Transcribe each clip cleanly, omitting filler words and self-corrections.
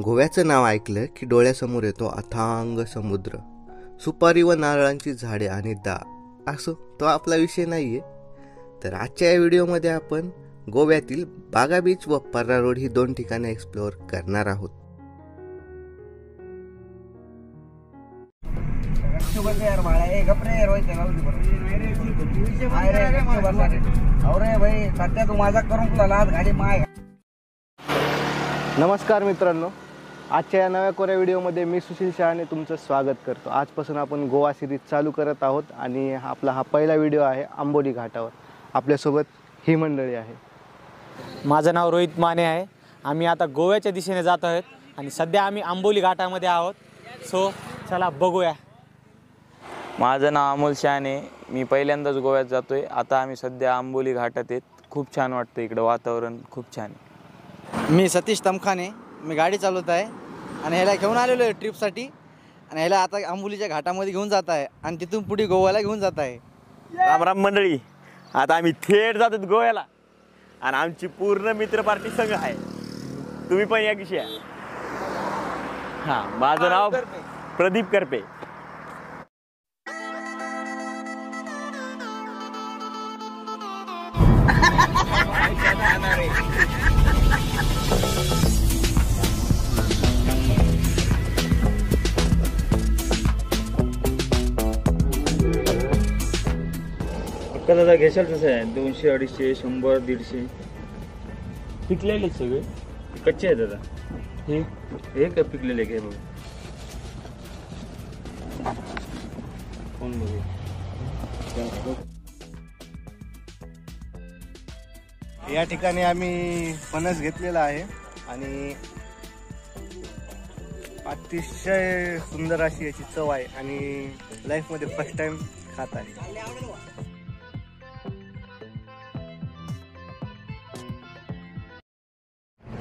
गोव्याचं नाव ऐकलं की डोळ्यासमोर येतो अथांग समुद्र, सुपारी व नारळांची झाडे आणि असो तो आपला विषय नाहीये. तर आजच्या या व्हिडिओमध्ये आपण गोव्यातील बागा बीच व पर्रा रोड ही दोन ठिकाणे एक्सप्लोअर करणार आहोत. नमस्कार मित्रांनो, आजच्या या नव्या कोऱ्या व्हिडिओमध्ये मी सुशील शहाणे तुमचं स्वागत करतो. आजपासून आपण गोवा सिरीज चालू करत आहोत आणि आपला हा पहिला व्हिडिओ आहे आंबोली घाटावर. आपल्यासोबत ही मंडळी आहे. माझं नाव रोहित माने आहे. आम्ही आता गोव्याच्या दिशेने जात आहोत आणि सध्या आम्ही आंबोली घाटामध्ये आहोत. सो चला बघूया. माझं नाव अमोल शहाणे. मी पहिल्यांदाच गोव्यात जातोय. आता आम्ही सध्या आंबोली घाटात आहेत. खूप छान वाटतं इकडं, वातावरण खूप छान आहे. मी सतीश तमखाने. मी गाडी चालवत आहे आणि ह्याला घेऊन आलेलो आहे ट्रिपसाठी आणि ह्याला आता आंबोलीच्या घाटामध्ये घेऊन जात आहे आणि तिथून पुढे गोव्याला घेऊन जात आहे. राम राम मंडळी, आता आम्ही थेट जातो गोव्याला आणि आमची पूर्ण मित्र पार्टी संघ आहे. तुम्ही पण या किशी आहे. हां, माझं नाव प्रदीप करपे. दादा घेशाल कसं आहे? 200, 250, 100, 150 पिकलेले सगळे कच्चे आहे दादा. हे का पिकलेले घे बघ. कोण बघे या ठिकाणी आम्ही फणस घेतलेला आहे आणि अतिशय सुंदर अशी याची चव आहे आणि लाईफमध्ये फर्स्ट टाइम खात आहे.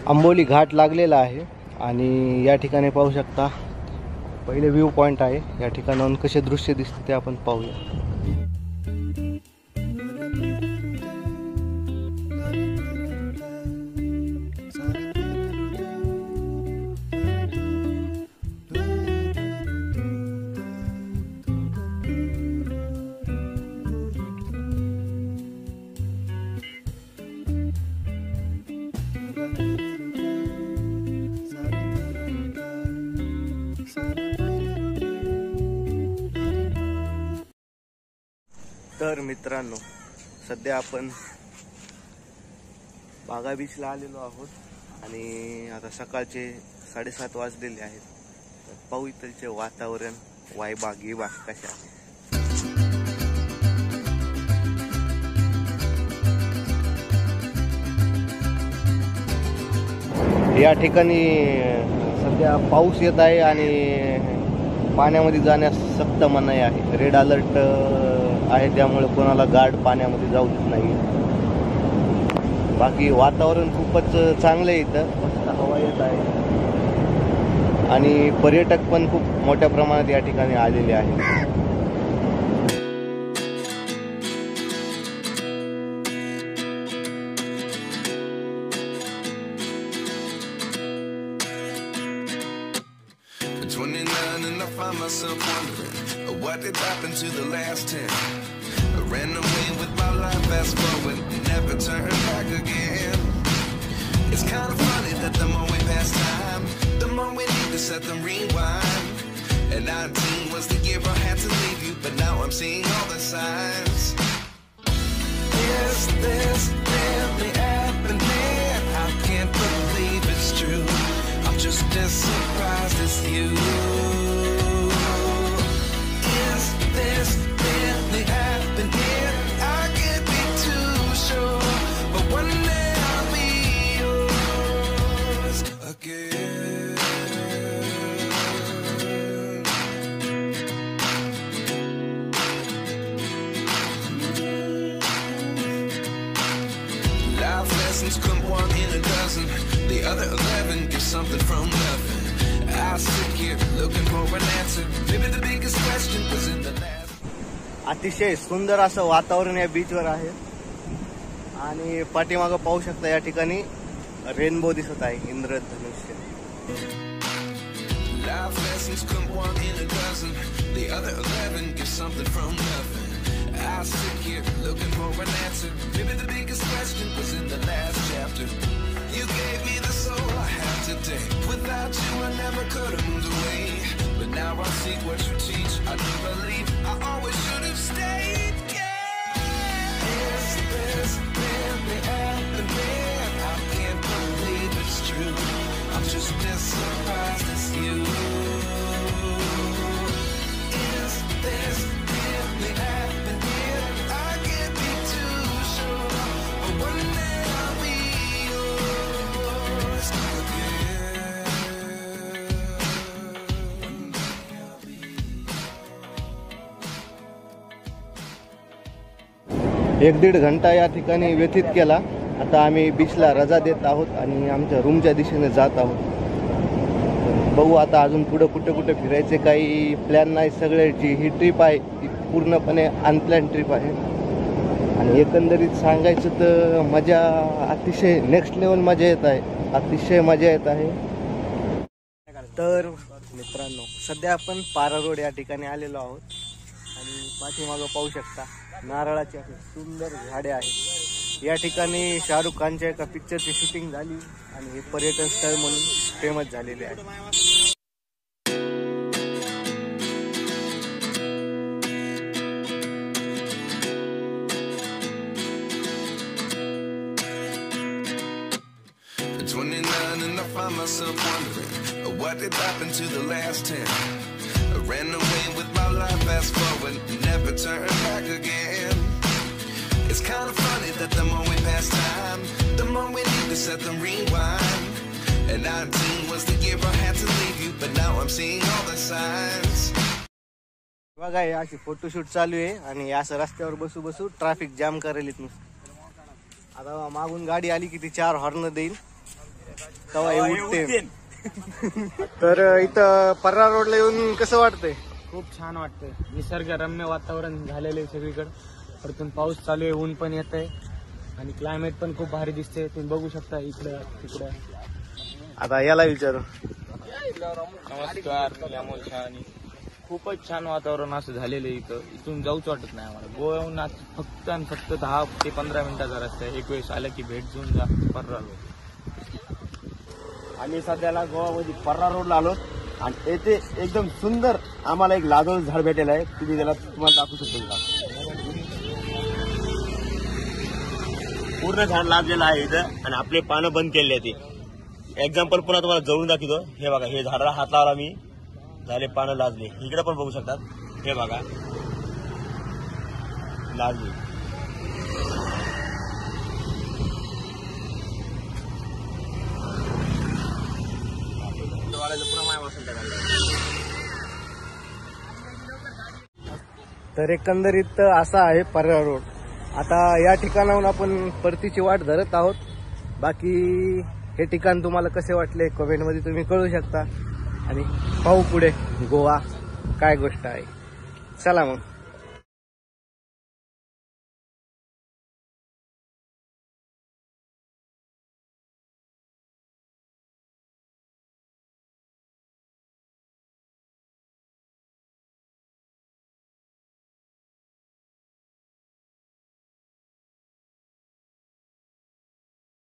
आंबोली घाट लागलेला आहे आणि या ठिकाणी पाहू शकता पहिले व्ह्यू पॉइंट आहे. या ठिकाणाहून कसे दृश्य दिसते ते आपण पाहूया. तर मित्रांनो, सध्या आपण बागा बीचला आलेलो आहोत आणि आता सकाळचे 7:30 वाजलेले आहेत. पाहू इथलचे वातावरण, वायबाग कशा आहे. या ठिकाणी सध्या पाऊस येत आहे आणि पाण्यामध्ये जाण्यास सक्त मनाई आहे. रेड अलर्ट आहे, त्यामुळे कोणाला गार्ड पाण्यामध्ये जाऊ देत नाही. बाकी वातावरण खूपच चांगलं आहे. इथं मस्त हवा येत आहे आणि पर्यटक पण खूप मोठ्या प्रमाणात या ठिकाणी आलेले आहेत. Myself wondering what did happen to the last 10. I ran away with my life, fast forward, never turn back again. It's kind of funny that the more we pass time, the more we need to set them rewind. And 19 was the year I had to leave you, but now I'm seeing all the signs. Is this really happening? I can't believe it's true. I'm just as surprised as you. This really happening? I can't be too sure, but one day I'll be yours again. Life lessons come one in a dozen. The other 11 get something from nothing. I sit here looking for an answer. Maybe the biggest question was in the last. अतिशय सुंदर असं वातावरण या बीचवर आहे आणि पाठीमागं पाहू शकता या ठिकाणी रेनबो दिसत आहे, इंद्रधनुष्य. Life lessons come one in a dozen. The other 11 get something from nothing. I sit here looking for an answer. Maybe the biggest question was in the last chapter. You gave me the soul I have today. Without you I never could have moved away. But now I see what you teach. I do believe I always should have stayed. Yeah. Is this really happening? I can't believe it's true. I'm just as surprised as you. Is this really happening? I can't be too sure. But one day I'll be yours again. One day I'll be. 1-1.5 घंटा या ठिकाणी व्यतीत केला. आता आम्ही बीचला रजा देत आहोत आणि आमच्या रूमच्या दिशेने जात आहोत. बघू आता अजून पुढं कुठे फिरायचे काही प्लॅन नाही. सगळ्याची ही ट्रिप आहे ती पूर्णपणे अनप्लॅन ट्रिप आहे. आणि एकंदरीत सांगायचं तर मजा अतिशय नेक्स्ट लेवल मजा येत आहे, अतिशय मजा येत आहे. तर मित्रांनो, सध्या आपण पारा रोड या ठिकाणी आलेलो आहोत आणि पाठीमागं पाहू शकता नारळाची अशी सुंदर झाडे आहेत. या ठिकाणी शाहरुख खानच्या एका पिक्चरची शूटिंग झाली आणि हे पर्यटन स्थळ म्हणून फेमस झालेले आहे. At 29 and I find myself wondering what did happen to the last 10. I ran away with my life, fast forward, never turn back again. It's kind of funny that the more we pass time, the more we need to set them rewind. And 19 was the year I had to leave you, but now I'm seeing all the signs. बघा हे अशी photoshoot चालू आहे आणि असं रस्त्यावर बसू traffic jam करायला नुसतं. आता मागून गाडी आली की ती 4 हॉर्न देईल तेव्हा हे उठते. तर इथं पर्रा रोडला येऊन कसं वाटतंय? खूप छान वाटतंय. निसर्गरम्य वातावरण झालेलं आहे सगळीकडे. परतून पाऊस चालू आहे, ऊन पण येत आहे आणि क्लायमेट पण खूप भारी दिसते. तुम्ही बघू शकता इकडं तिकडं. आता याला विचारू. नमस्कार, मी अमोल शहानी. खूपच छान वातावरण असं झालेलं आहे इथं. इथून जाऊच वाटत नाही आम्हाला. गोव्याहून फक्त आणि फक्त 10 ते 15 मिनिटाचा रस्ता आहे. एक वेळेस आलं की भेट देऊन जा पर्रा रोड. आम्ही सध्याला गोवामध्ये पर्रा रोडला आलो आणि येथे एकदम सुंदर आम्हाला एक लाजोळ झाड भेटलेलं आहे. तुम्ही त्याला तुम्हाला दाखवू शकतो का? पूर्ण झाड लाभलेलं आहे इथं आणि आपले पानं बंद केले आहे. ते एक्झाम्पल पुन्हा तुम्हाला जवळून दाखवतो. हे बघा, हे झाडाला हात लावला मी, झाले पानं लाजले. इकडे पण बघू शकतात. हे बघा, लाजले. तर एकंदरीत असा आहे पर्रा रोड. आता या ठिकाणाहून आपण परतीची वाट धरत आहोत. बाकी हे ठिकाण तुम्हाला कसे वाटले कमेंटमध्ये तुम्ही कळू शकता आणि पाहू पुढे गोवा काय गोष्ट आहे. चला मग.